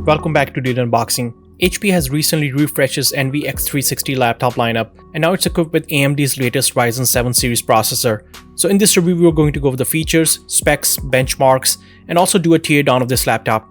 Welcome back to Data Unboxing. HP has recently refreshed its Envy X360 laptop lineup, and now it's equipped with AMD's latest Ryzen 7 series processor. So in this review, we're going to go over the features, specs, benchmarks, and also do a tear down of this laptop.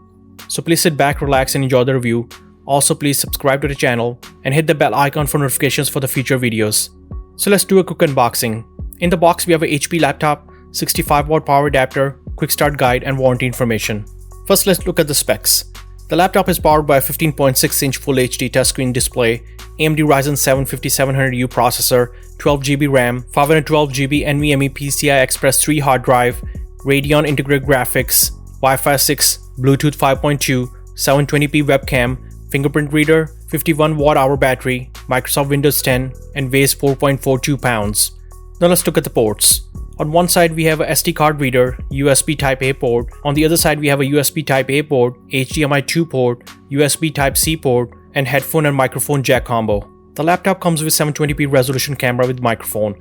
So please sit back, relax, and enjoy the review. Also, please subscribe to the channel and hit the bell icon for notifications for the future videos. So let's do a quick unboxing. In the box, we have a HP laptop, 65-watt power adapter, quick start guide, and warranty information. First, let's look at the specs. The laptop is powered by a 15.6-inch Full HD touchscreen display, AMD Ryzen 7 5700U processor, 12GB RAM, 512GB NVMe PCI Express 3 hard drive, Radeon integrated graphics, Wi-Fi 6, Bluetooth 5.2, 720p webcam, fingerprint reader, 51 watt-hour battery, Microsoft Windows 10, and weighs 4.42 pounds. Now let's look at the ports. On one side we have a SD card reader, USB Type-A port. On the other side we have a USB Type-A port, HDMI 2 port, USB Type-C port, and headphone and microphone jack combo. The laptop comes with 720p resolution camera with microphone,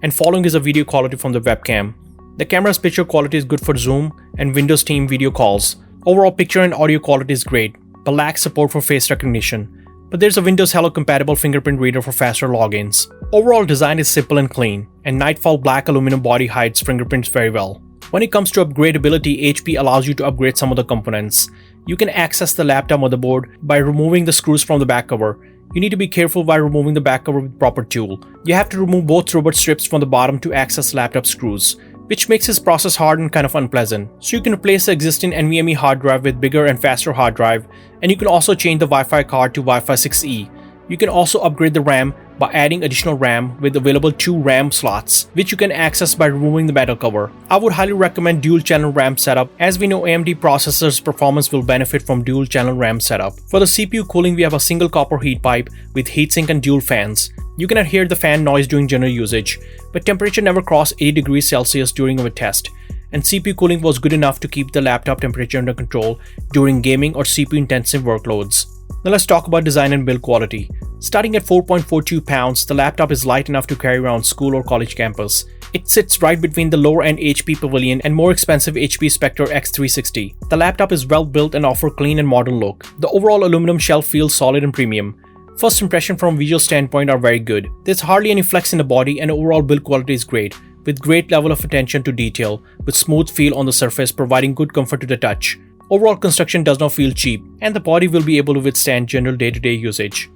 and following is a video quality from the webcam. The camera's picture quality is good for Zoom and Windows Team video calls. Overall picture and audio quality is great, but lacks support for face recognition. But there's a Windows Hello compatible fingerprint reader for faster logins. Overall design is simple and clean, and Nightfall black aluminum body hides fingerprints very well. When it comes to upgradability, HP allows you to upgrade some of the components. You can access the laptop motherboard by removing the screws from the back cover. You need to be careful while removing the back cover with proper tool. You have to remove both rubber strips from the bottom to access laptop screws, which makes this process hard and kind of unpleasant. So you can replace the existing NVMe hard drive with bigger and faster hard drive, and you can also change the Wi-Fi card to Wi-Fi 6E. You can also upgrade the RAM by adding additional RAM with available 2 RAM slots, which you can access by removing the metal cover. I would highly recommend dual channel RAM setup, as we know AMD processors performance will benefit from dual channel RAM setup. For the CPU cooling, we have a single copper heat pipe with heatsink and dual fans. You cannot hear the fan noise during general usage, but temperature never crossed 80 degrees Celsius during our test, and CPU cooling was good enough to keep the laptop temperature under control during gaming or CPU intensive workloads. Now let's talk about design and build quality. Starting at 4.42 pounds, the laptop is light enough to carry around school or college campus. It sits right between the lower-end HP Pavilion and more expensive HP Spectre X360. The laptop is well built and offers a clean and modern look. The overall aluminum shell feels solid and premium. First impression from a visual standpoint are very good. There's hardly any flex in the body, and overall build quality is great, with great level of attention to detail, with smooth feel on the surface providing good comfort to the touch. Overall construction does not feel cheap, and the body will be able to withstand general day-to-day usage.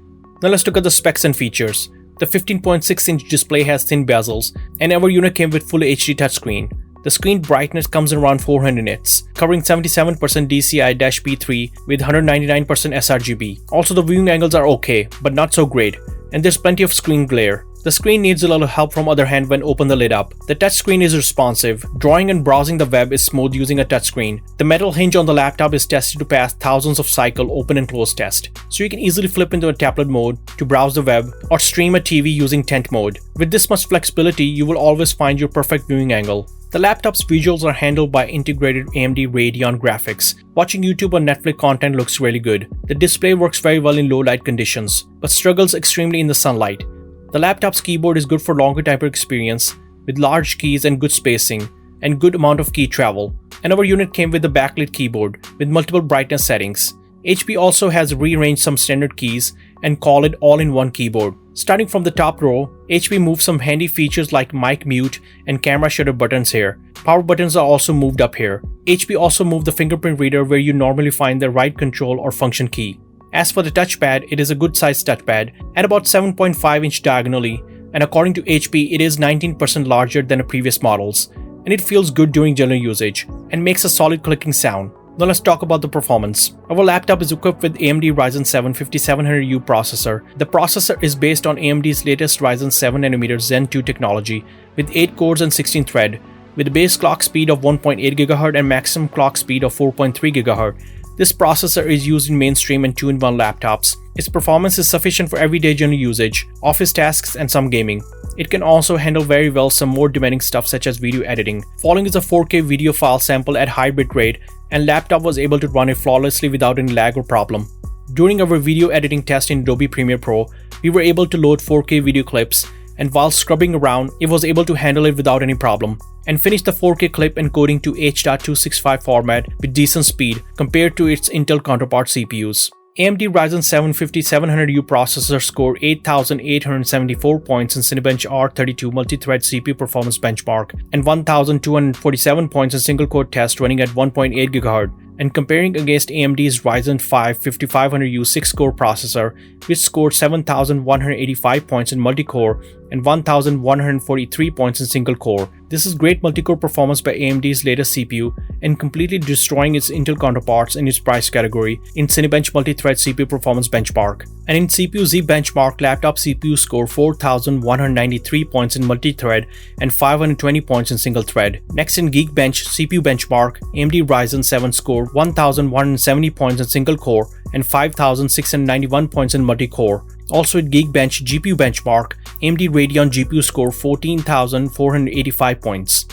Now let's look at the specs and features. The 15.6-inch display has thin bezels, and our unit came with Full HD touchscreen. The screen brightness comes in around 400 nits, covering 77% DCI-P3 with 199% sRGB. Also, the viewing angles are okay, but not so great, and there's plenty of screen glare. The screen needs a little help from other hand when open the lid up. The touchscreen is responsive. Drawing and browsing the web is smooth using a touchscreen. The metal hinge on the laptop is tested to pass thousands of cycle open and close test, so you can easily flip into a tablet mode to browse the web or stream a TV using tent mode. With this much flexibility, you will always find your perfect viewing angle. The laptop's visuals are handled by integrated AMD Radeon graphics. Watching YouTube or Netflix content looks really good. The display works very well in low light conditions, but struggles extremely in the sunlight. The laptop's keyboard is good for longer typer experience, with large keys and good spacing, and good amount of key travel. And our unit came with a backlit keyboard with multiple brightness settings. HP also has rearranged some standard keys and call it all-in-one keyboard. Starting from the top row, HP moved some handy features like mic mute and camera shutter buttons here. Power buttons are also moved up here. HP also moved the fingerprint reader where you normally find the right control or function key. As for the touchpad, it is a good sized touchpad at about 7.5 inch diagonally, and according to HP, it is 19% larger than the previous models, and it feels good during general usage and makes a solid clicking sound. Now let's talk about the performance. Our laptop is equipped with AMD Ryzen 7 5700U processor. The processor is based on AMD's latest Ryzen 7nm Zen 2 technology with 8 cores and 16 threads, with a base clock speed of 1.8 GHz and maximum clock speed of 4.3 GHz. This processor is used in mainstream and 2-in-1 laptops. Its performance is sufficient for everyday general usage, office tasks, and some gaming. It can also handle very well some more demanding stuff such as video editing. Following is a 4K video file sample at high bitrate, and laptop was able to run it flawlessly without any lag or problem. During our video editing test in Adobe Premiere Pro, we were able to load 4K video clips and while scrubbing around, it was able to handle it without any problem, and finished the 4K clip encoding to H.265 format with decent speed compared to its Intel counterpart CPUs. AMD Ryzen 7 5700U processor scored 8,874 points in Cinebench R32 multi-thread CPU performance benchmark and 1,247 points in single-core test running at 1.8 GHz. And comparing against AMD's Ryzen 5 5500U 6-core processor, which scored 7,185 points in multi-core and 1,143 points in single-core. This is great multi-core performance by AMD's latest CPU and completely destroying its Intel counterparts in its price category in Cinebench multi-thread CPU performance benchmark. And in CPU-Z benchmark, laptop CPU scored 4,193 points in multi-thread and 520 points in single-thread. Next in Geekbench CPU benchmark, AMD Ryzen 7 scored 1,170 points in single-core and 5,691 points in multi-core. Also at Geekbench GPU benchmark, AMD Radeon GPU scored 14,485 points.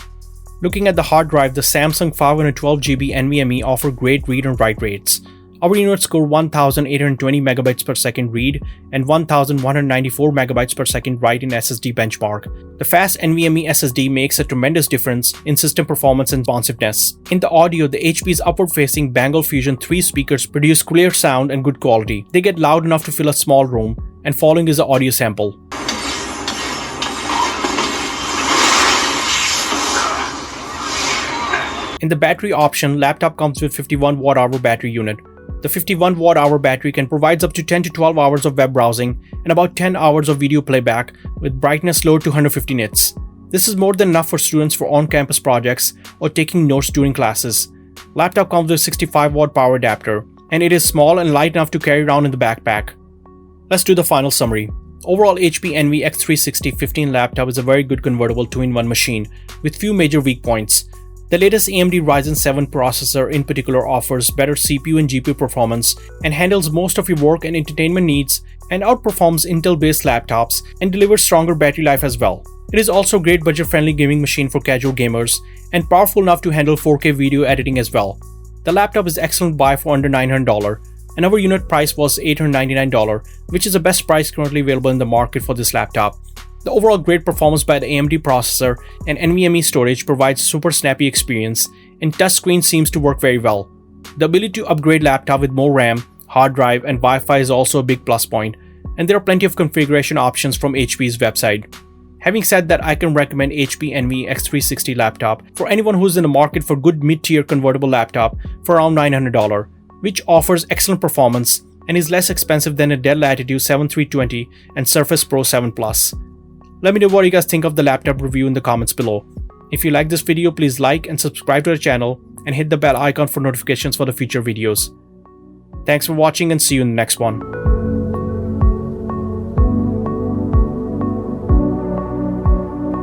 Looking at the hard drive, the Samsung 512GB NVMe offer great read and write rates. Our unit scored 1,820 MB per second read and 1,194 MB per second write in SSD benchmark. The fast NVMe SSD makes a tremendous difference in system performance and responsiveness. In the audio, the HP's upward-facing Bang & Fusion 3 speakers produce clear sound and good quality. They get loud enough to fill a small room, and following is an audio sample. In the battery option, laptop comes with 51 Wh battery unit. The 51 Wh battery can provide up to 10 to 12 hours of web browsing and about 10 hours of video playback with brightness lowered to 150 nits. This is more than enough for students for on-campus projects or taking notes during classes. Laptop comes with 65 watt power adapter, and it is small and light enough to carry around in the backpack. Let's do the final summary. Overall, HP Envy X360 15 laptop is a very good convertible 2-in-1 machine with few major weak points. The latest AMD Ryzen 7 processor in particular offers better CPU and GPU performance and handles most of your work and entertainment needs and outperforms Intel-based laptops and delivers stronger battery life as well. It is also a great budget-friendly gaming machine for casual gamers and powerful enough to handle 4K video editing as well. The laptop is excellent buy for under $900 and our unit price was $899, which is the best price currently available in the market for this laptop. The overall great performance by the AMD processor and NVMe storage provides super snappy experience, and touchscreen seems to work very well. The ability to upgrade laptop with more RAM, hard drive, and Wi-Fi is also a big plus point, and there are plenty of configuration options from HP's website. Having said that, I can recommend HP Envy X360 laptop for anyone who's in the market for good mid-tier convertible laptop for around $900, which offers excellent performance and is less expensive than a Dell Latitude 7320 and Surface Pro 7 Plus. Let me know what you guys think of the laptop review in the comments below. If you like this video, please like and subscribe to the channel and hit the bell icon for notifications for the future videos. Thanks for watching and see you in the next one.